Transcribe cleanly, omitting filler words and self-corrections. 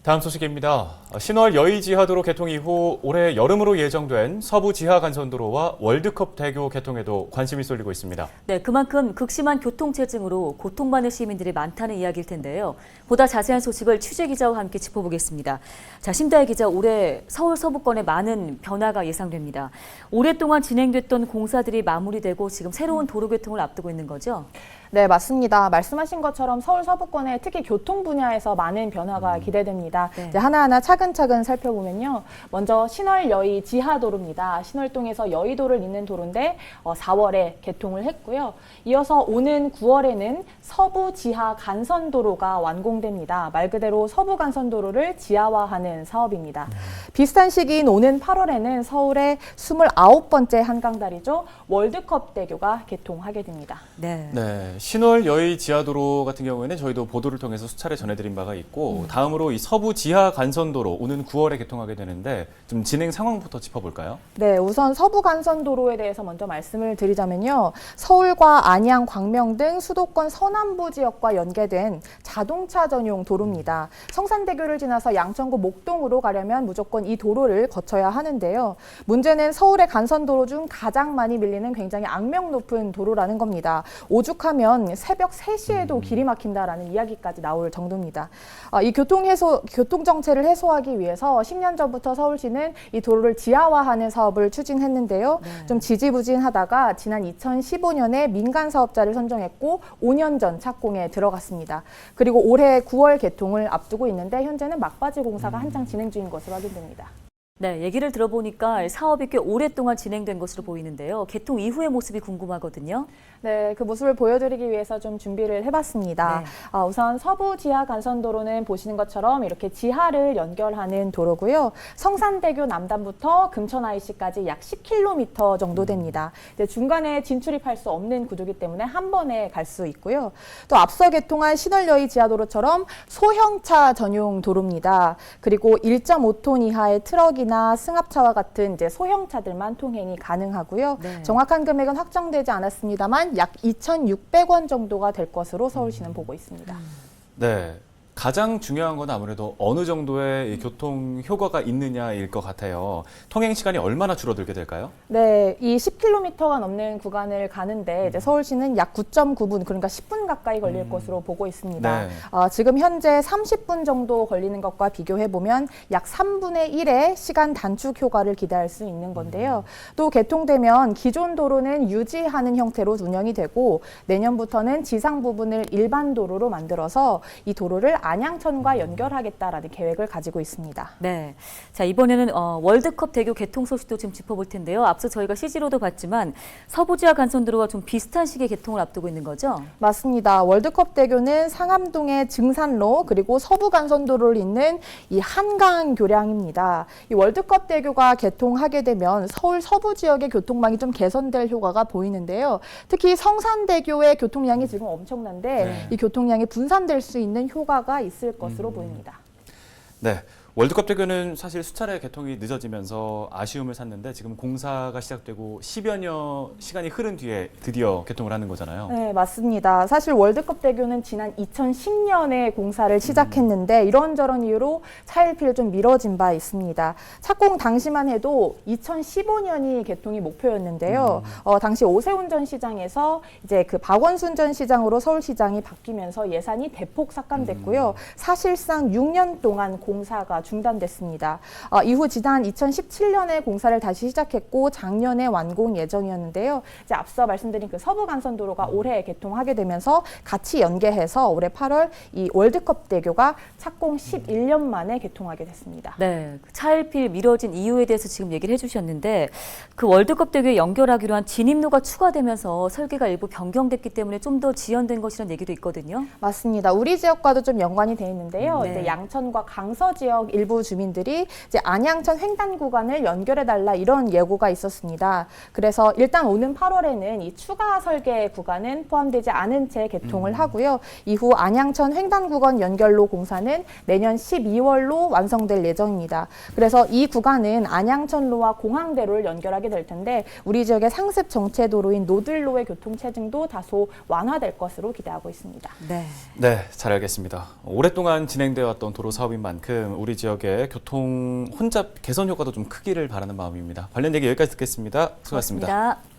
다음 소식입니다. 신월 여의지하도로 개통 이후 올해 여름으로 예정된 서부 지하간선도로와 월드컵 대교 개통에도 관심이 쏠리고 있습니다. 네, 그만큼 극심한 교통체증으로 고통받는 시민들이 많다는 이야기일 텐데요. 보다 자세한 소식을 취재 기자와 함께 짚어보겠습니다. 자, 심다혜 기자, 올해 서울 서부권에 많은 변화가 예상됩니다. 오랫동안 진행됐던 공사들이 마무리되고 지금 새로운 도로 개통을 앞두고 있는 거죠? 네, 맞습니다. 말씀하신 것처럼 서울 서부권에 특히 교통 분야에서 많은 변화가 기대됩니다. 네. 이제 하나하나 차근차근 살펴보면요. 먼저 신월 여의 지하도로입니다. 신월동에서 여의도를 잇는 도로인데 4월에 개통을 했고요. 이어서 오는 9월에는 서부 지하 간선도로가 완공됩니다. 말 그대로 서부 간선도로를 지하화하는 사업입니다. 비슷한 시기인 오는 8월에는 서울의 29번째 한강다리죠. 월드컵 대교가 개통하게 됩니다. 네. 네, 신월 여의지하도로 같은 경우에는 저희도 보도를 통해서 수차례 전해드린 바가 있고 다음으로 이 서부 지하간선도로 오는 9월에 개통하게 되는데 좀 진행 상황부터 짚어볼까요? 네, 우선 서부 간선도로에 대해서 먼저 말씀을 드리자면요. 서울과 안양, 광명 등 수도권 서남부 지역과 연계된 자동차 전용 도로입니다. 성산대교를 지나서 양천구 목동으로 가려면 무조건 이 도로를 거쳐야 하는데요. 문제는 서울의 간선도로 중 가장 많이 밀리는 굉장히 악명 높은 도로라는 겁니다. 오죽하면 새벽 3시에도 길이 막힌다라는 이야기까지 나올 정도입니다. 이 교통 정체를 해소하기 위해서 10년 전부터 서울시는 이 도로를 지하화하는 사업을 추진했는데요. 네. 좀 지지부진하다가 지난 2015년에 민간 사업자를 선정했고 5년 전 착공에 들어갔습니다. 그리고 올해 9월 개통을 앞두고 있는데 현재는 막바지 공사가 한창 진행 중인 것으로 확인됩니다. 네, 얘기를 들어보니까 사업이 꽤 오랫동안 진행된 것으로 보이는데요. 개통 이후의 모습이 궁금하거든요. 네, 그 모습을 보여드리기 위해서 좀 준비를 해봤습니다. 네. 우선 서부 지하 간선도로는 보시는 것처럼 이렇게 지하를 연결하는 도로고요. 성산대교 남단부터 금천 IC까지 약 10km 정도 됩니다. 이제 중간에 진출입할 수 없는 구조이기 때문에 한 번에 갈 수 있고요. 또 앞서 개통한 신월여의 지하도로처럼 소형차 전용 도로입니다. 그리고 1.5톤 이하의 트럭이나 승합차와 같은 이제 소형차들만 통행이 가능하고요. 네. 정확한 금액은 확정되지 않았습니다만 약 2,600원 정도가 될 것으로 서울시는 보고 있습니다. 네, 가장 중요한 건 아무래도 어느 정도의 이 교통 효과가 있느냐일 것 같아요. 통행 시간이 얼마나 줄어들게 될까요? 네, 이 10km가 넘는 구간을 가는데 이제 서울시는 약 9.9분, 그러니까 10분 가까이 걸릴 것으로 보고 있습니다. 네. 지금 현재 30분 정도 걸리는 것과 비교해 보면 약 3분의 1의 시간 단축 효과를 기대할 수 있는 건데요. 또 개통되면 기존 도로는 유지하는 형태로 운영이 되고 내년부터는 지상 부분을 일반 도로로 만들어서 이 도로를 안양천과 연결하겠다라는 계획을 가지고 있습니다. 네. 자, 이번에는 월드컵 대교 개통 소식도 좀 짚어볼 텐데요. 앞서 저희가 CG로도 봤지만 서부지하 간선도로와 좀 비슷한 시기에 개통을 앞두고 있는 거죠? 맞습니다. 월드컵 대교는 상암동의 증산로 그리고 서부 간선도로를 잇는 이 한강 교량입니다. 이 월드컵 대교가 개통하게 되면 서울 서부 지역의 교통망이 좀 개선될 효과가 보이는데요. 특히 성산대교의 교통량이 지금 엄청난데 네. 이 교통량이 분산될 수 있는 효과가 있을 것으로 보입니다. 네, 월드컵 대교는 사실 수차례 개통이 늦어지면서 아쉬움을 샀는데 지금 공사가 시작되고 10여 년 시간이 흐른 뒤에 드디어 개통을 하는 거잖아요. 네, 맞습니다. 사실 월드컵 대교는 지난 2010년에 공사를 시작했는데 이런저런 이유로 차일피일 좀 미뤄진 바 있습니다. 착공 당시만 해도 2015년이 개통이 목표였는데요. 당시 오세훈 전 시장에서 이제 그 박원순 전 시장으로 서울시장이 바뀌면서 예산이 대폭 삭감됐고요. 사실상 6년 동안 공사가 중단됐습니다. 이후 지난 2017년에 공사를 다시 시작했고 작년에 완공 예정이었는데요. 이제 앞서 말씀드린 그 서부 간선도로가 올해 개통하게 되면서 같이 연계해서 올해 8월 이 월드컵 대교가 착공 11년 만에 개통하게 됐습니다. 네. 차일피일 미뤄진 이유에 대해서 지금 얘기를 해주셨는데 그 월드컵 대교에 연결하기로 한 진입로가 추가되면서 설계가 일부 변경됐기 때문에 좀 더 지연된 것이라는 얘기도 있거든요. 맞습니다. 우리 지역과도 좀 연관이 돼 있는데요. 네. 이제 양천과 강서 지역 지역 일부 주민들이 이제 안양천 횡단 구간을 연결해달라 이런 예고가 있었습니다. 그래서 일단 오는 8월에는 이 추가 설계 구간은 포함되지 않은 채 개통을 하고요. 이후 안양천 횡단 구간 연결로 공사는 내년 12월로 완성될 예정입니다. 그래서 이 구간은 안양천로와 공항대로를 연결하게 될 텐데 우리 지역의 상습 정체도로인 노들로의 교통체증도 다소 완화될 것으로 기대하고 있습니다. 네. 네, 잘 알겠습니다. 오랫동안 진행되어 왔던 도로 사업인 만큼 우리 지역의 교통 혼잡 개선 효과도 좀 크기를 바라는 마음입니다. 관련 얘기 여기까지 듣겠습니다. 수고하셨습니다. 고맙습니다.